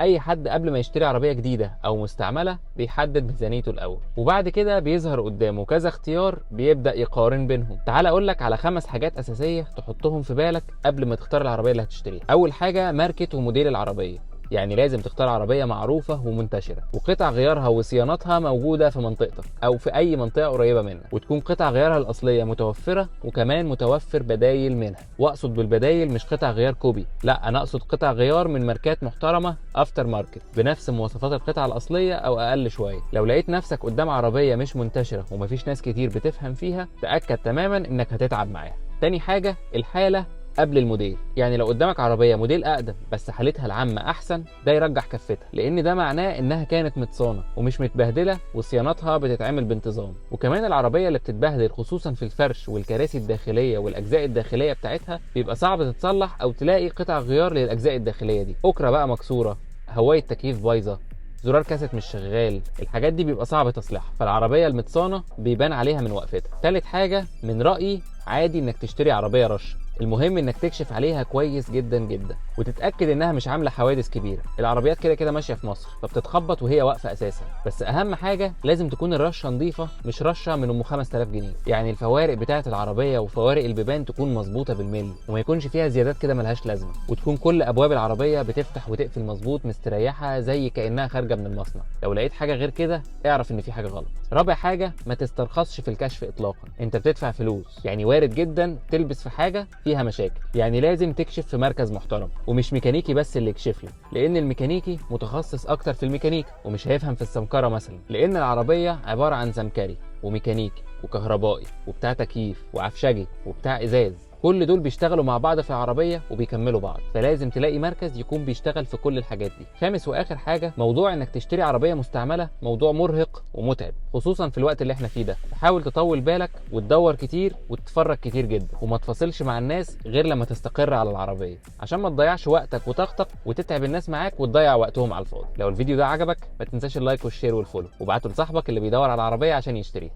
اي حد قبل ما يشتري عربيه جديده او مستعمله بيحدد ميزانيته الاول، وبعد كده بيظهر قدامه كذا اختيار بيبدا يقارن بينهم. تعال اقول لك على 5 حاجات اساسيه تحطهم في بالك قبل ما تختار العربيه اللي هتشتريها. اول حاجه ماركه وموديل العربيه، يعني لازم تختار عربيه معروفه ومنتشره، وقطع غيارها وصيانتها موجوده في منطقتك او في اي منطقه قريبه منك، وتكون قطع غيارها الاصليه متوفره، وكمان متوفر بدايل منها. واقصد بالبدايل مش قطع غيار كوبي، لا، انا اقصد قطع غيار من ماركات محترمه افتر ماركت بنفس مواصفات القطع الاصليه او اقل شويه. لو لقيت نفسك قدام عربيه مش منتشره ومفيش ناس كتير بتفهم فيها، تاكد تماما انك هتتعب معاها. تاني حاجه الحاله قبل الموديل، يعني لو قدامك عربيه موديل اقدم بس حالتها العامه احسن، ده يرجح كفتها، لان ده معناه انها كانت متصانه ومش متبهدله وصيانتها بتتعمل بانتظام. وكمان العربيه اللي بتتبهدل خصوصا في الفرش والكراسي الداخليه والاجزاء الداخليه بتاعتها بيبقى صعب تتصلح او تلاقي قطع غيار للاجزاء الداخليه دي. اكره بقى مكسوره، هوايه تكييف بايظه، زرار كاسيت مش شغال، الحاجات دي بيبقى صعب تصليحها، فالعربيه المتصانه بيبان عليها من وقفتها. تالت حاجه من رايي عادي انك تشتري عربيه رش، المهم انك تكشف عليها كويس جدا جدا وتتاكد انها مش عامله حوادث كبيره. العربيات كده كده ماشيه في مصر فبتتخبط وهي واقفه اساسا، بس اهم حاجه لازم تكون الرشه نظيفه، مش رشه من ام 5000 جنيه. يعني الفوارق بتاعه العربيه وفوارق البيبان تكون مظبوطه بالملي، وما يكونش فيها زيادات كده ملهاش لازمه، وتكون كل ابواب العربيه بتفتح وتقفل مظبوط مستريحه زي كانها خارجه من المصنع. لو لقيت حاجه غير كده اعرف ان في حاجه غلط. رابع حاجه ما تسترخصش في الكشف اطلاقا، انت بتدفع فلوس، يعني وارد جدا تلبس في حاجه فيها مشاكل. يعني لازم تكشف في مركز محترم، ومش ميكانيكي بس اللي يكشف لك، لان الميكانيكي متخصص اكتر في الميكانيكا ومش هيفهم في السمكره مثلا، لان العربيه عباره عن سمكري وميكانيكي وكهربائي وبتاع تكييف وعفشجي وبتاع ازاز، كل دول بيشتغلوا مع بعض في العربيه وبيكملوا بعض، فلازم تلاقي مركز يكون بيشتغل في كل الحاجات دي. خامس واخر حاجه، موضوع انك تشتري عربيه مستعمله موضوع مرهق ومتعب، خصوصا في الوقت اللي احنا فيه ده. حاول تطول بالك وتدور كتير وتتفرج كتير جدا، وما تفاصلش مع الناس غير لما تستقر على العربيه، عشان ما تضيعش وقتك وطاقتك وتتعب الناس معاك وتضيع وقتهم على الفاضي. لو الفيديو ده عجبك ما تنساش اللايك والشير والفولو، وابعته لصاحبك اللي بيدور على العربيه عشان يشتريها.